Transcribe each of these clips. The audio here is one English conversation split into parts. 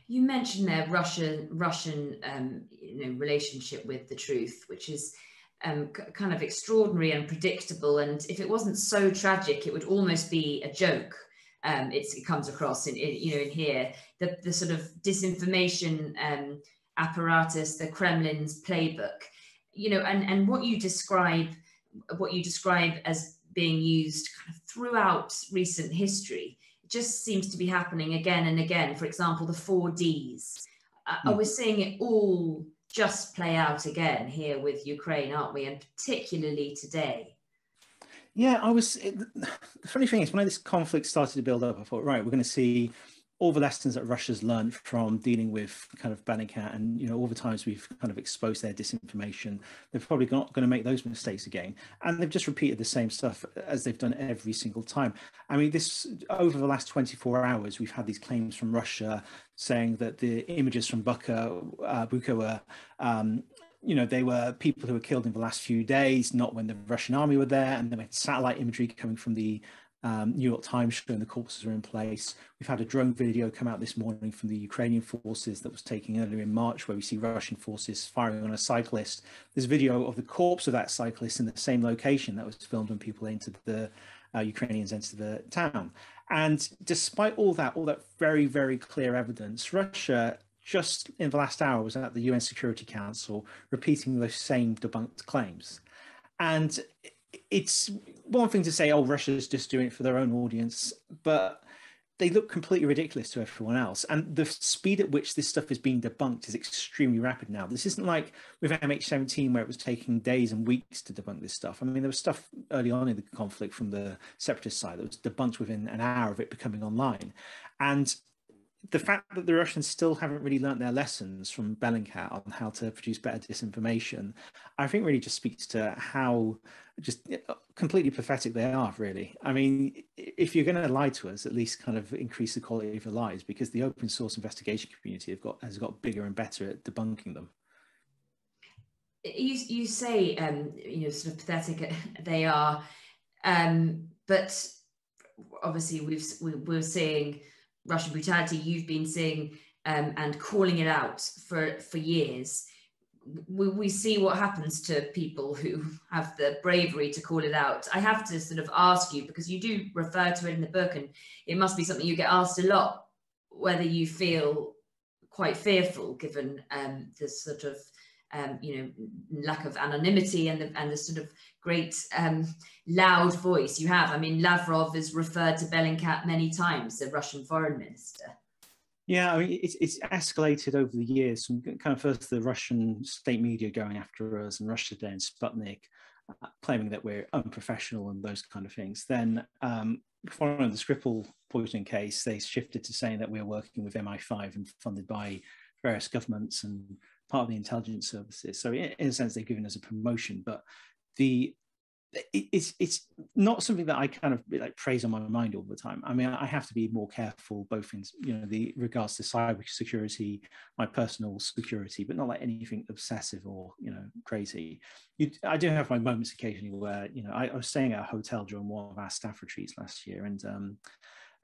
You mentioned their Russian relationship with the truth, which is kind of extraordinary and predictable. And if it wasn't so tragic, it would almost be a joke. It comes across in here, the sort of disinformation apparatus, the Kremlin's playbook, and what you describe as being used kind of throughout recent history. Just seems to be happening again and again. For example, the 4Ds. We're seeing it all just play out again here with Ukraine, aren't we? And particularly today. Yeah, the funny thing is, when this conflict started to build up, I thought, right, we're going to see all the lessons that Russia's learned from dealing with kind of Bellingcat, and all the times we've kind of exposed their disinformation. They're probably not going to make those mistakes again, and they've just repeated the same stuff as they've done every single time. I mean, over the last 24 hours, we've had these claims from Russia saying that the images from Bucha were they were people who were killed in the last few days, not when the Russian army were there. And then we had satellite imagery coming from the New York Times showing the corpses are in place. We've had a drone video come out this morning from the Ukrainian forces that was taken earlier in March, where we see Russian forces firing on a cyclist. There's video of the corpse of that cyclist in the same location that was filmed when people entered the Ukrainians entered the town. And despite all that very, very clear evidence, Russia just in the last hour was at the UN Security Council repeating those same debunked claims. And it's one thing to say, oh, Russia's just doing it for their own audience, but they look completely ridiculous to everyone else. And the speed at which this stuff is being debunked is extremely rapid now. This isn't like with MH17 where it was taking days and weeks to debunk this stuff. I mean, there was stuff early on in the conflict from the separatist side that was debunked within an hour of it becoming online. And the fact that the Russians still haven't really learnt their lessons from Bellingcat on how to produce better disinformation, I think really just speaks to how just completely pathetic they are, really. I mean, if you're going to lie to us, at least kind of increase the quality of your lies, because the open source investigation community has got bigger and better at debunking them. You say, sort of pathetic they are, but obviously we're seeing Russian brutality. You've been seeing and calling it out for years. We see what happens to people who have the bravery to call it out. I have to sort of ask you, because you do refer to it in the book, and it must be something you get asked a lot, whether you feel quite fearful given the sort of lack of anonymity and the sort of great loud voice you have. I mean, Lavrov has referred to Bellingcat many times, the Russian foreign minister. Yeah, I mean, it's escalated over the years from kind of first the Russian state media going after us and Russia Today and Sputnik claiming that we're unprofessional and those kind of things. Then following the Skripal poisoning case, they shifted to saying that we're working with MI5 and funded by various governments and part of the intelligence services. So in a sense, they've given us a promotion, but it's not something that I kind of like praise on my mind all the time. I mean, I have to be more careful, both in the regards to cyber security, my personal security, but not like anything obsessive or crazy. I do have my moments occasionally where I was staying at a hotel during one of our staff retreats last year, and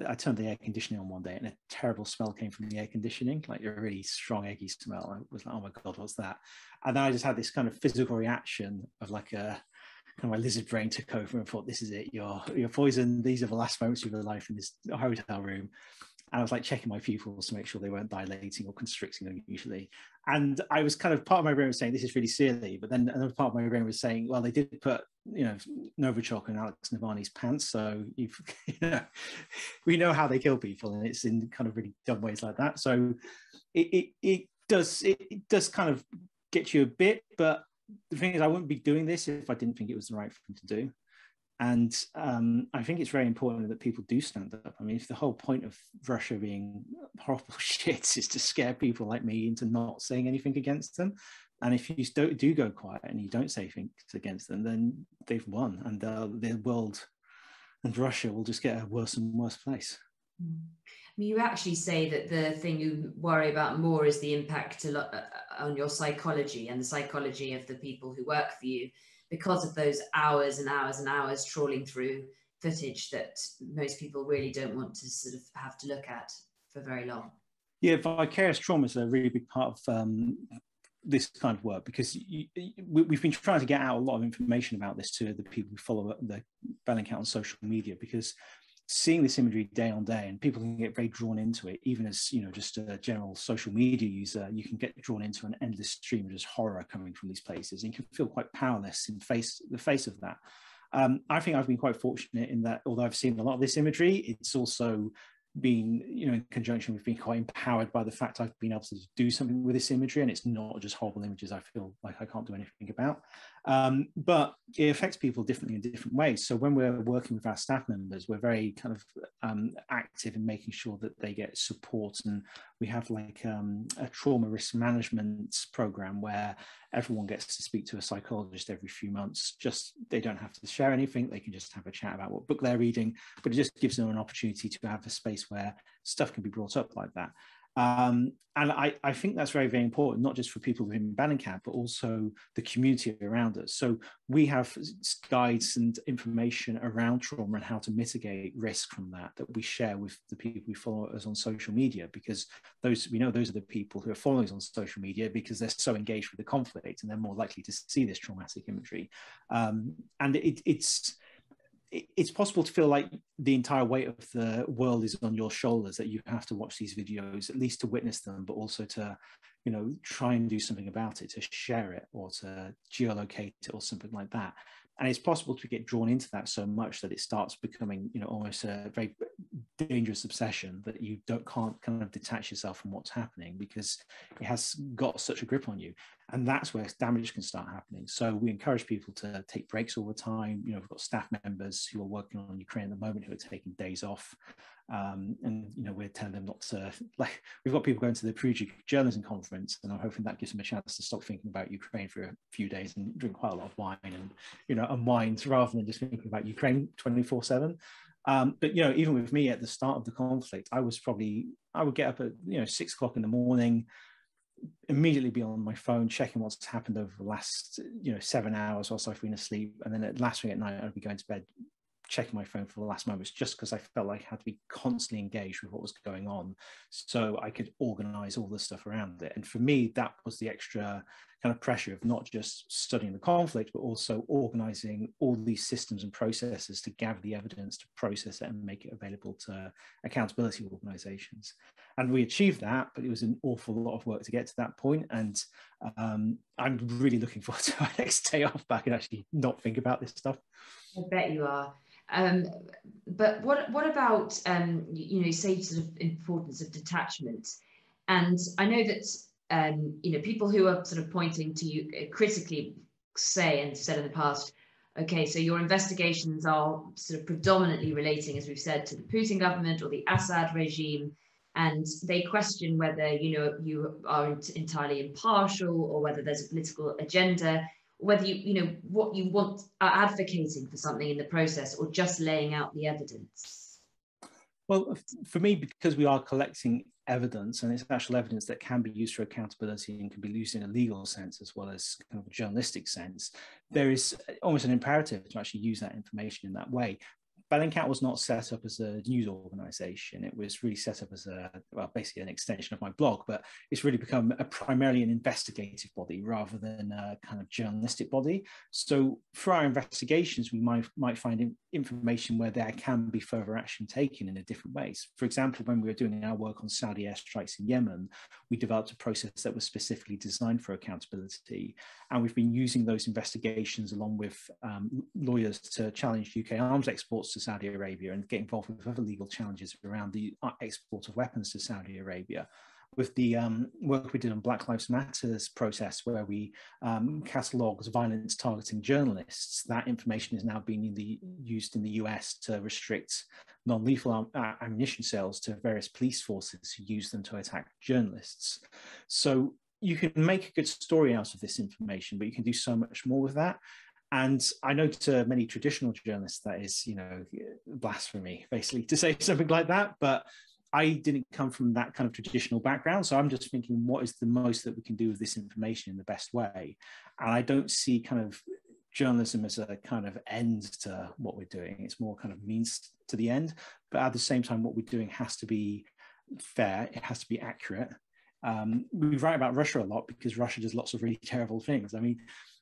I turned the air conditioning on one day and a terrible smell came from the air conditioning, like a really strong eggy smell. I was like, oh my God, what's that? And then I just had this kind of physical reaction of like a kind of my lizard brain took over and thought, this is it, you're poisoned. These are the last moments of your life in this hotel room. And I was like checking my pupils to make sure they weren't dilating or constricting unusually. And I was kind of, part of my brain was saying, this is really silly. But then another part of my brain was saying, well, they did put, Novichok in Alex Navalny's pants. So we know how they kill people, and it's in kind of really dumb ways like that. So it does kind of get you a bit, but the thing is, I wouldn't be doing this if I didn't think it was the right thing to do. And I think it's very important that people do stand up. I mean, if the whole point of Russia being horrible shit is to scare people like me into not saying anything against them, and if you do go quiet and you don't say things against them, then they've won, and the world and Russia will just get a worse and worse place. I mean, you actually say that the thing you worry about more is the impact on your psychology and the psychology of the people who work for you, because of those hours and hours and hours trawling through footage that most people really don't want to sort of have to look at for very long. Yeah, vicarious trauma is a really big part of this kind of work, because we've been trying to get out a lot of information about this to the people who follow the Bellingcat on social media, because seeing this imagery day on day, and people can get very drawn into it, even as, you know, just a general social media user, you can get drawn into an endless stream of just horror coming from these places, and you can feel quite powerless in the face of that. I think I've been quite fortunate in that, although I've seen a lot of this imagery, it's also been, you know, in conjunction with being quite empowered by the fact I've been able to do something with this imagery, and it's not just horrible images I feel like I can't do anything about. But it affects people differently in different ways. So when we're working with our staff members, we're very kind of active in making sure that they get support, and we have like a trauma risk management program where everyone gets to speak to a psychologist every few months. Just, they don't have to share anything, they can just have a chat about what book they're reading, but it just gives them an opportunity to have a space where stuff can be brought up like that. And I think that's very, very important, not just for people within Bellingcat, but also the community around us. So we have guides and information around trauma and how to mitigate risk from that we share with the people who follow us on social media, because we know those are the people who are following us on social media because they're so engaged with the conflict, and they're more likely to see this traumatic imagery. And it's possible to feel like the entire weight of the world is on your shoulders, that you have to watch these videos, at least to witness them, but also to, you know, try and do something about it, to share it or to geolocate it or something like that. And it's possible to get drawn into that so much that it starts becoming, you know, almost a very dangerous obsession, that you can't kind of detach yourself from what's happening, because it has got such a grip on you. And that's where damage can start happening. So we encourage people to take breaks all the time. You know, we've got staff members who are working on Ukraine at the moment who are taking days off. And, you know, we're telling them not to, like, we've got people going to the Perugia Journalism Conference, and I'm hoping that gives them a chance to stop thinking about Ukraine for a few days and drink quite a lot of wine and, you know, unwind, rather than just thinking about Ukraine 24/7. But, you know, even with me at the start of the conflict, I would get up at, you know, 6 o'clock in the morning, immediately be on my phone, checking what's happened over the last, you know, 7 hours whilst I've been asleep. And then at last thing at night, I'd be going to bed, checking my phone for the last moments, just because I felt like I had to be constantly engaged with what was going on, so I could organize all the stuff around it. And for me, that was the extra kind of pressure of not just studying the conflict, but also organizing all these systems and processes to gather the evidence, to process it and make it available to accountability organizations. And we achieved that, but it was an awful lot of work to get to that point. And I'm really looking forward to my next day off back and actually not think about this stuff. I bet you are. But what about you know, say sort of importance of detachment? And I know that you know, people who are sort of pointing to you critically say and said in the past, okay, so your investigations are sort of predominantly relating, as we've said, to the Putin government or the Assad regime, and they question whether, you know, you are entirely impartial or whether there's a political agenda, whether you know what you want, are advocating for something in the process or just laying out the evidence. Well, for me, because we are collecting evidence, and it's actual evidence that can be used for accountability and can be used in a legal sense as well as kind of a journalistic sense, there is almost an imperative to actually use that information in that way. Bellingcat was not set up as a news organization. It was really set up as basically an extension of my blog, but it's really become primarily an investigative body rather than a kind of journalistic body. So for our investigations, we might find information where there can be further action taken in a different ways. For example, when we were doing our work on Saudi airstrikes in Yemen, we developed a process that was specifically designed for accountability. And we've been using those investigations along with lawyers to challenge UK arms exports to Saudi Arabia and get involved with other legal challenges around the export of weapons to Saudi Arabia. With the work we did on Black Lives Matter's process, where we catalogued violence targeting journalists, that information is now being used in the US to restrict non-lethal ammunition sales to various police forces who use them to attack journalists. So you can make a good story out of this information, but you can do so much more with that. And I know to many traditional journalists that is, you know, blasphemy, basically, to say something like that. But I didn't come from that kind of traditional background. So I'm just thinking, what is the most that we can do with this information in the best way? And I don't see kind of journalism as a kind of end to what we're doing. It's more kind of means to the end. But at the same time, what we're doing has to be fair, it has to be accurate. We write about Russia a lot because Russia does lots of really terrible things. I mean,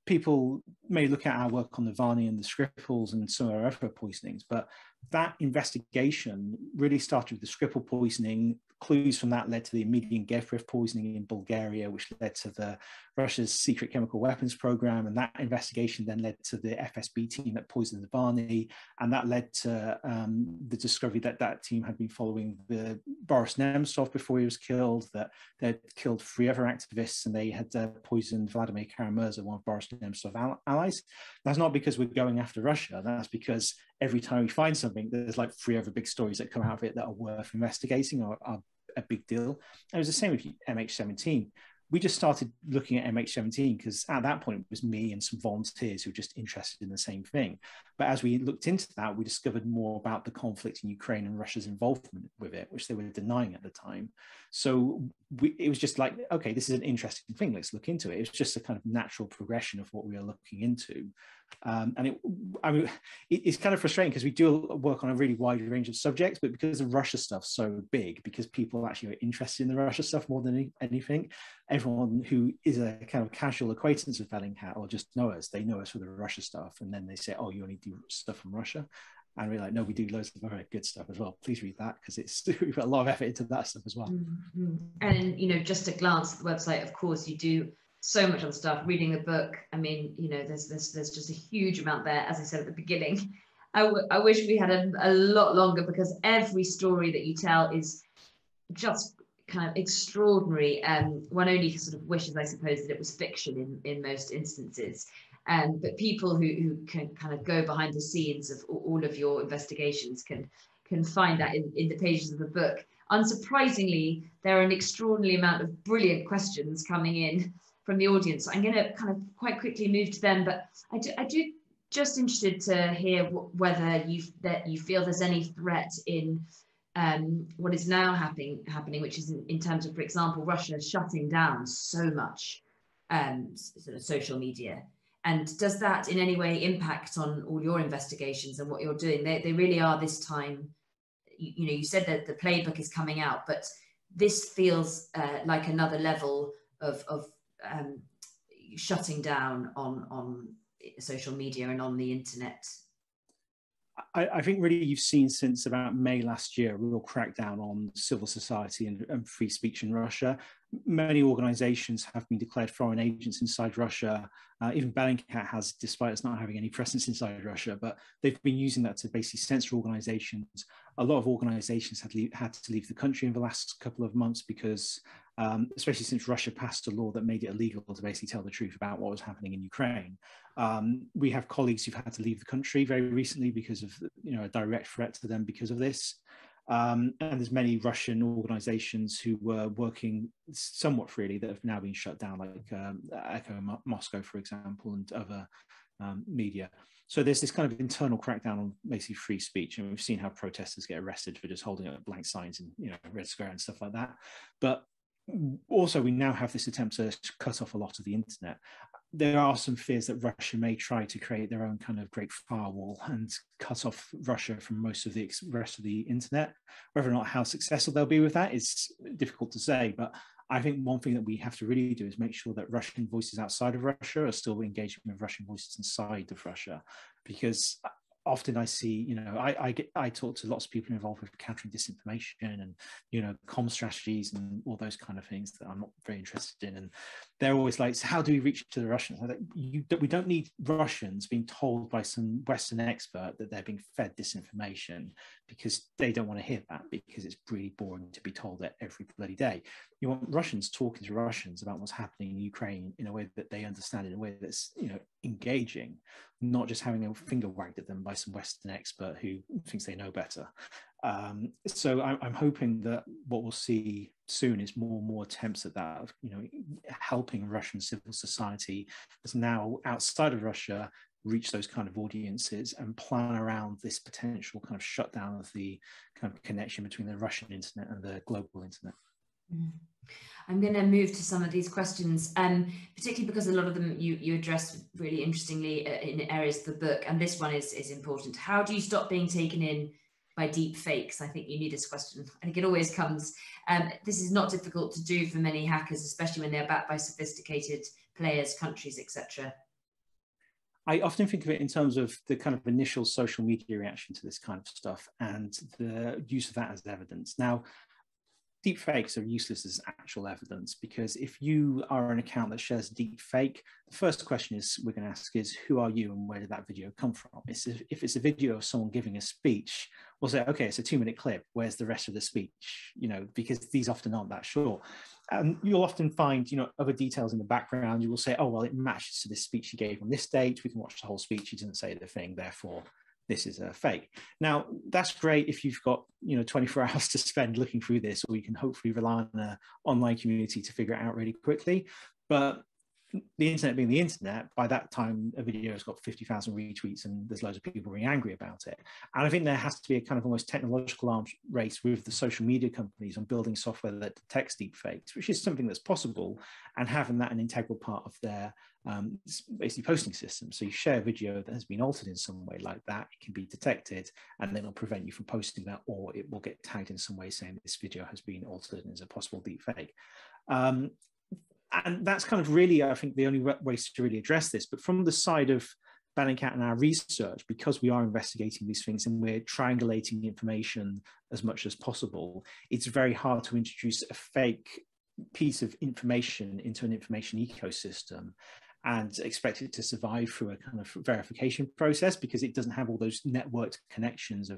people may look at our work on the Varney and the Skripals and some of our other poisonings, but that investigation really started with the Skripal poisoning. Clues from that led to the Armenian Gevrev poisoning in Bulgaria, which led to the Russia's secret chemical weapons program. And that investigation then led to the FSB team that poisoned the Varney. And that led to the discovery that that team had been following the Boris Nemtsov before he was killed, that they'd killed 3 other activists, and they had poisoned Vladimir Karamurza, one of Boris Nemtsov's allies. That's not because we're going after Russia. That's because every time we find something, there's like 3 other big stories that come out of it that are worth investigating or are a big deal. And it was the same with MH17. We just started looking at MH17 because at that point it was me and some volunteers who were just interested in the same thing. But as we looked into that, we discovered more about the conflict in Ukraine and Russia's involvement with it, which they were denying at the time. So it was just like, okay, this is an interesting thing, let's look into it. It was just a kind of natural progression of what we are looking into. It's kind of frustrating because we do work on a really wide range of subjects, but because the Russia stuff's so big, because people actually are interested in the Russia stuff more than anything, everyone who is a kind of casual acquaintance of Bellingcat or just know us, they know us for the Russia stuff, and then they say, oh, you only do stuff from Russia. And we're like, no, we do loads of very good stuff as well. Please read that, because we put a lot of effort into that stuff as well. Mm-hmm. And, you know, just a glance at the website, of course, you do so much other stuff. Reading the book, I mean, you know, there's just a huge amount there. As I said at the beginning, I wish we had a lot longer, because every story that you tell is just kind of extraordinary. One only sort of wishes, I suppose, that it was fiction in most instances. But people who can kind of go behind the scenes of all of your investigations can find that in the pages of the book. Unsurprisingly, there are an extraordinary amount of brilliant questions coming in from the audience. I'm going to kind of quite quickly move to them, but I do just interested to hear whether you feel there's any threat in what is now happening, which is in terms of, for example, Russia shutting down so much sort of social media. And does that in any way impact on all your investigations and what you're doing? They really are this time, you know, you said that the playbook is coming out, but this feels like another level of shutting down on social media and on the internet. I think really you've seen since about May last year a real crackdown on civil society and free speech in Russia. Many organizations have been declared foreign agents inside Russia. Even Bellingcat has, despite us not having any presence inside Russia, but they've been using that to basically censor organizations. A lot of organizations had to leave the country in the last couple of months because, especially since Russia passed a law that made it illegal to basically tell the truth about what was happening in Ukraine. We have colleagues who've had to leave the country very recently because of, you know, a direct threat to them because of this. And there's many Russian organizations who were working somewhat freely that have now been shut down, like Echo Moscow, for example, and other media. So there's this kind of internal crackdown on basically free speech, and we've seen how protesters get arrested for just holding up blank signs in, you know, Red Square and stuff like that. But also we now have this attempt to cut off a lot of the internet. There are some fears that Russia may try to create their own kind of great firewall and cut off Russia from most of the rest of the internet. Whether or not how successful they'll be with that is difficult to say, but I think one thing that we have to really do is make sure that Russian voices outside of Russia are still engaging with Russian voices inside of Russia, because often I see, you know, I talk to lots of people involved with countering disinformation and, you know, comm strategies and all those kind of things that I'm not very interested in. And they're always like, so how do we reach to the Russians? Like, we don't need Russians being told by some Western expert that they're being fed disinformation, because they don't want to hear that, because it's really boring to be told that every bloody day. You want Russians talking to Russians about what's happening in Ukraine in a way that they understand, in a way that's, you know, engaging, not just having a finger wagged at them by some Western expert who thinks they know better. So I'm hoping that what we'll see soon is more and more attempts at that, of, you know, helping Russian civil society that's now outside of Russia reach those kind of audiences and plan around this potential kind of shutdown of the kind of connection between the Russian internet and the global internet. I'm going to move to some of these questions, particularly because a lot of them you addressed really interestingly in areas of the book, and this one is important. How do you stop being taken in by deep fakes? I think you knew this question. I think it always comes. This is not difficult to do for many hackers, especially when they're backed by sophisticated players, countries, etc. I often think of it in terms of the kind of initial social media reaction to this kind of stuff and the use of that as evidence. Now, deepfakes are useless as actual evidence, because if you are an account that shares a deepfake, the first question we're going to ask is, who are you and where did that video come from? If it's a video of someone giving a speech, we'll say, okay, it's a 2-minute clip. Where's the rest of the speech? Because these often aren't that short. And you'll often find, other details in the background. You will say, oh, well, it matches to this speech he gave on this date. We can watch the whole speech. He didn't say the thing, therefore this is a fake. Now, that's great if you've got 24 hours to spend looking through this, or you can hopefully rely on an online community to figure it out really quickly. But the internet being the internet, by that time a video has got 50,000 retweets and there's loads of people being angry about it. And I think there has to be a kind of almost technological arms race with the social media companies on building software that detects deepfakes, which is something that's possible, and having that an integral part of their basically posting system. So you share a video that has been altered in some way like that, it can be detected, and then it'll prevent you from posting that, or it will get tagged in some way saying this video has been altered and is a possible deepfake. And that's kind of really, I think, the only way to really address this. But from the side of Bellingcat and our research, because we are investigating these things and we're triangulating information as much as possible, it's very hard to introduce a fake piece of information into an information ecosystem and expect it to survive through a kind of verification process, because it doesn't have all those networked connections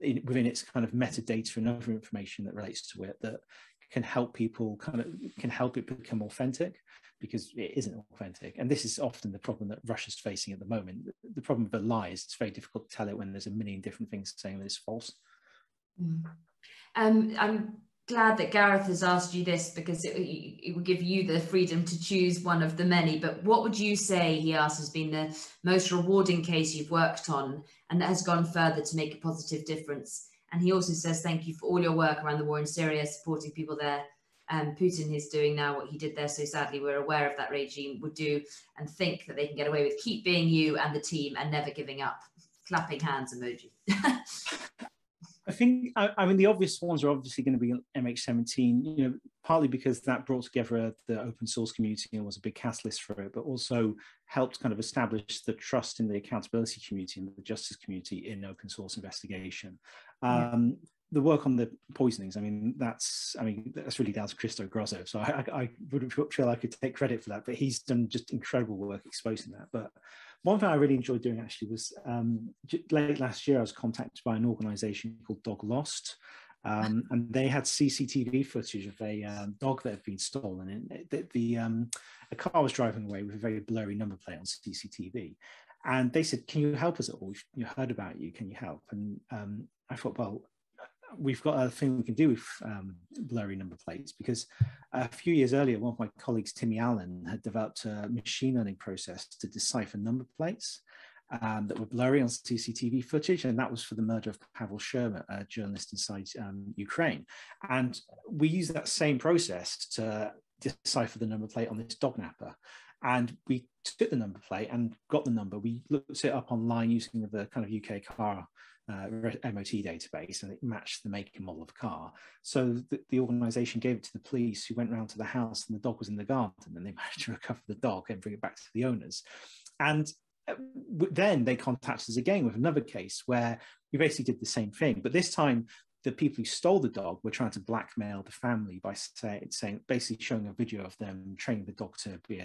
within its kind of metadata and other information that relates to it that can help people can help it become authentic, because it isn't authentic. And this is often the problem that Russia's facing at the moment. The problem with a lie is it's very difficult to tell it when there's a million different things saying that it's false. I'm glad that Gareth has asked you this, because it will give you the freedom to choose one of the many. But what would you say, he asks, has been the most rewarding case you've worked on and that has gone further to make a positive difference? And he also says, thank you for all your work around the war in Syria, supporting people there. Putin is doing now what he did there so sadly we're aware of that regime would do, and think that they can get away with keep being you and the team and never giving up. Clapping hands emoji. I think, I mean, the obvious ones are obviously going to be MH17, partly because that brought together the open source community and was a big catalyst for it, but also helped kind of establish the trust in the accountability community and the justice community in open source investigation. The work on the poisonings, I mean, that's really down to Christo Grosso. So I wouldn't feel I could take credit for that, but he's done just incredible work exposing that. But one thing I really enjoyed doing actually was late last year, I was contacted by an organization called Dog Lost. And they had CCTV footage of a dog that had been stolen. And a car was driving away with a very blurry number plate on CCTV. And they said, can you help us at all? We've heard about you, can you help? And I thought, well, we've got a thing we can do with blurry number plates, because a few years earlier, one of my colleagues, Timmy Allen, had developed a machine learning process to decipher number plates that were blurry on CCTV footage, and that was for the murder of Pavel Sherma, a journalist inside Ukraine. And we used that same process to decipher the number plate on this dog napper. And we took the number plate and got the number. We looked it up online using the kind of UK car MOT database, and it matched the make and model of the car. So the organisation gave it to the police, who went round to the house, and the dog was in the garden, and they managed to recover the dog and bring it back to the owners. And then they contacted us again with another case where we basically did the same thing, but this time the people who stole the dog were trying to blackmail the family by saying basically showing a video of them training the dog to be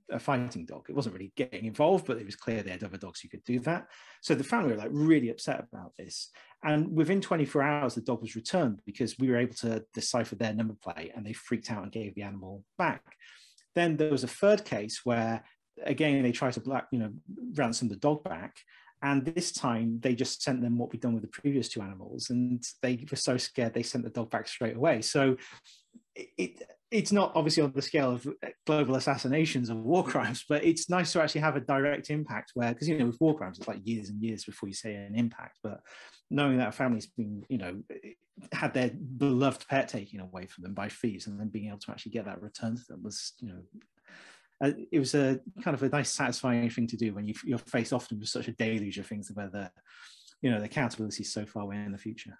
a fighting dog. It wasn't really getting involved, but it was clear they had other dogs who could do that. So the family were like really upset about this. And within 24 hours, the dog was returned because we were able to decipher their number plate, and they freaked out and gave the animal back. Then there was a third case where, again, they tried to ransom the dog back. And this time they just sent them what we'd done with the previous two animals, and they were so scared they sent the dog back straight away. So it's not obviously on the scale of global assassinations or war crimes, but it's nice to actually have a direct impact where, because, with war crimes, it's like years and years before you say an impact, but knowing that a family's been, had their beloved pet taken away from them by thieves, and then being able to actually get that returned to them was, it was a kind of a nice, satisfying thing to do when you're faced often with such a deluge of things, whether you know, the accountability is so far away in the future.